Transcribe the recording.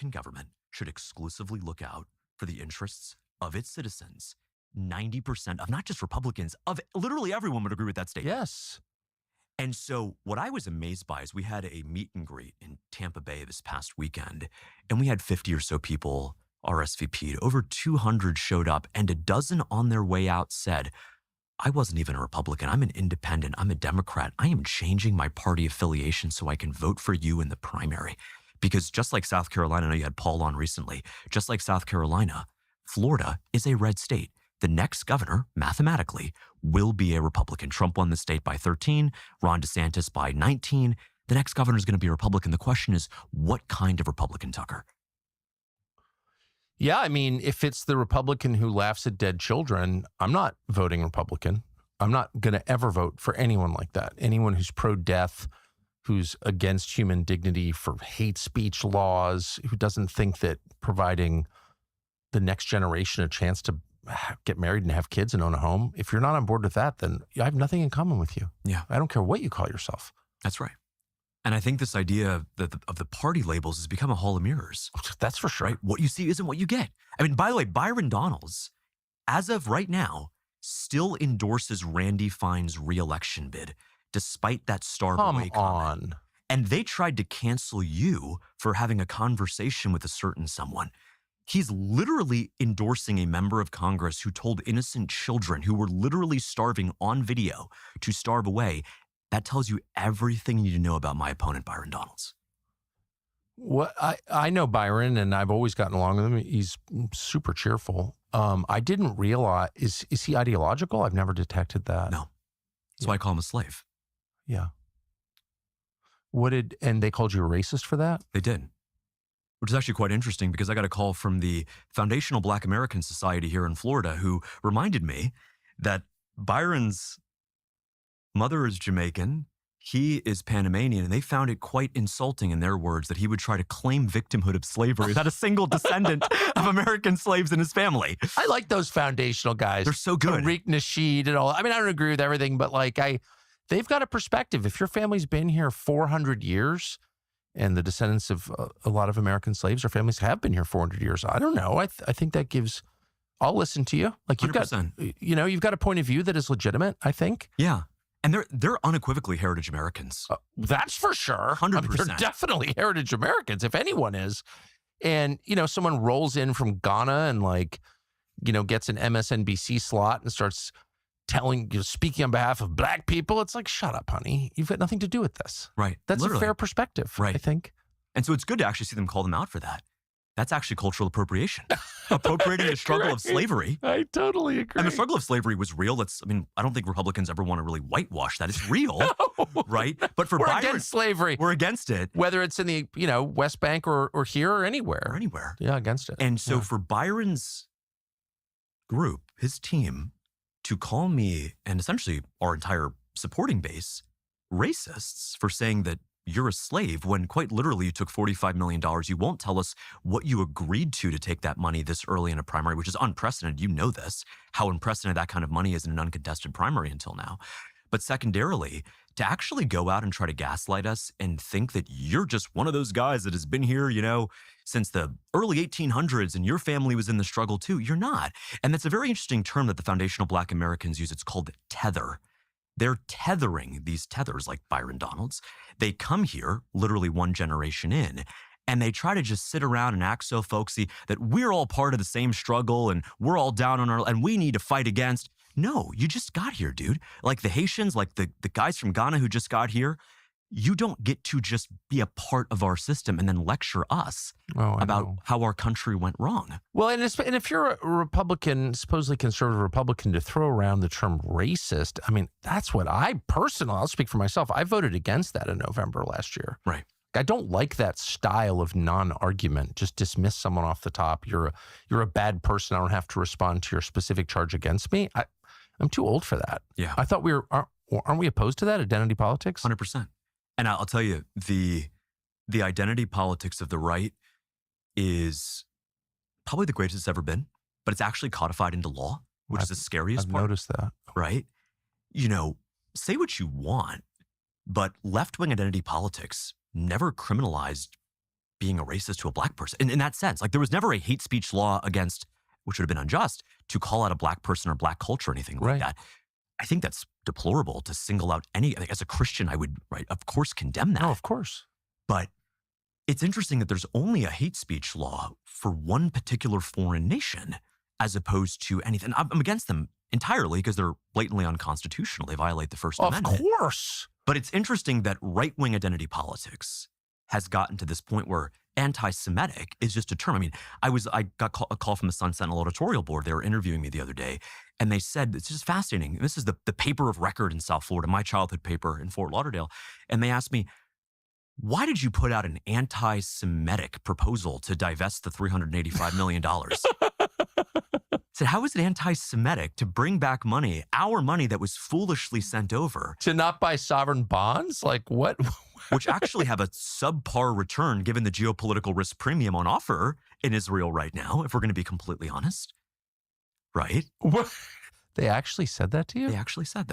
government should exclusively look out for the interests of its citizens, 90% of not just Republicans, of literally everyone would agree with that statement. Yes. And so what I was amazed by is we had a meet and greet in Tampa Bay this past weekend, and we had 50 or so people RSVP'd. Over 200 showed up, and a dozen on their way out said, I wasn't even a Republican. I'm an independent. I'm a Democrat. I am changing my party affiliation so I can vote for you in the primary. Because just like South Carolina, I know you had Paul on recently, just like South Carolina, Florida is a red state. The next governor, mathematically, will be a Republican. Trump won the state by 13, Ron DeSantis by 19. The next governor is going to be a Republican. The question is, what kind of Republican, Tucker? Yeah, I mean, if it's the Republican who laughs at dead children, I'm not voting Republican. I'm not going to ever vote for anyone like that. Anyone who's pro-death, who's against human dignity, for hate speech laws, who doesn't think that providing the next generation a chance to get married and have kids and own a home, if you're not on board with that, then I have nothing in common with you. Yeah. I don't care what you call yourself. That's right. And I think this idea of the party labels has become a hall of mirrors. That's for sure. Right? What you see isn't what you get. I mean, by the way, Byron Donalds, as of right now, still endorses Randy Fine's reelection bid, despite that starve away comment. Come on. And they tried to cancel you for having a conversation with a certain someone. He's literally endorsing a member of Congress who told innocent children who were literally starving on video to starve away. That tells you everything you need to know about my opponent, Byron Donalds. What I know Byron, and I've always gotten along with him. He's super cheerful. I didn't realize, is he ideological? I've never detected that. No. That's why I call him a slave. Yeah. And they called you a racist for that? They did. Which is actually quite interesting because I got a call from the Foundational Black American Society here in Florida who reminded me that Byron's mother is Jamaican, he is Panamanian, and they found it quite insulting in their words that he would try to claim victimhood of slavery without a single descendant of American slaves in his family. I like those foundational guys. They're so good. Tariq Nasheed and all. I mean, I don't agree with everything, but they've got a perspective. If your family's been here 400 years, and the descendants of a lot of American slaves or families have been here 400 years. I don't know. I think that gives, I'll listen to you. Like you've 100%. You've got a point of view that is legitimate, I think. Yeah. And they're unequivocally heritage Americans. That's for sure. 100%. They're definitely heritage Americans, if anyone is. And, someone rolls in from Ghana and gets an MSNBC slot and starts speaking on behalf of black people. It's like, shut up, honey. You've got nothing to do with this. Right. That's Literally. a fair perspective, right. I think. And so it's good to actually see them call them out for that. That's actually cultural appropriation. Appropriating the struggle of slavery. I totally agree. And the struggle of slavery was real. I don't think Republicans ever want to really whitewash that. It's real, right? But for we're Byron, against slavery. We're against it. Whether it's in the, West Bank or here or anywhere. Or anywhere. Yeah, against it. And so for Byron's group, his team, to call me and essentially our entire supporting base racists for saying that you're a slave when quite literally you took $45 million. You won't tell us what you agreed to take that money this early in a primary, which is unprecedented. You know this, how unprecedented that kind of money is in an uncontested primary until now. But secondarily, to actually go out and try to gaslight us and think that you're just one of those guys that has been here, since the early 1800s and your family was in the struggle too, you're not. And that's a very interesting term that the Foundational Black Americans use. It's called tether. They're tethering these tethers like Byron Donalds. They come here literally one generation in, and they try to just sit around and act so folksy that we're all part of the same struggle and we're all down on and we need to fight against. No, you just got here, dude. Like the Haitians, like the guys from Ghana who just got here, you don't get to just be a part of our system and then lecture us about how our country went wrong. Well, and if you're a Republican, supposedly conservative Republican, to throw around the term racist, I mean, that's what I'll speak for myself. I voted against that in November last year. Right. I don't like that style of non-argument. Just dismiss someone off the top. You're a bad person. I don't have to respond to your specific charge against me. I'm too old for that. Yeah. I thought aren't we opposed to that, identity politics? 100%. And I'll tell you, the identity politics of the right is probably the greatest it's ever been, but it's actually codified into law, which is the scariest part. I've noticed that. Right? Say what you want, but left-wing identity politics never criminalized being a racist to a black person. In that sense, like there was never a hate speech law against, which would have been unjust, to call out a black person or black culture or anything like Right. that. I think that's deplorable to single out any, as a Christian, I would, right, of course, condemn that. No, of course. But it's interesting that there's only a hate speech law for one particular foreign nation as opposed to anything. I'm against them entirely because they're blatantly unconstitutional. They violate the First Of Amendment. course. But it's interesting that right-wing identity politics has gotten to this point where anti-Semitic is just a term. I mean, I got a call from the Sun Sentinel editorial board. They were interviewing me the other day, and they said, it's just fascinating. This is the paper of record in South Florida, my childhood paper in Fort Lauderdale. And they asked me, why did you put out an anti-Semitic proposal to divest the $385 million? I said, how is it anti-Semitic to bring back money, our money that was foolishly sent over, To not buy sovereign bonds? Like what? which actually have a subpar return given the geopolitical risk premium on offer in Israel right now, if we're going to be completely honest? Right? What? They actually said that to you? They actually said that.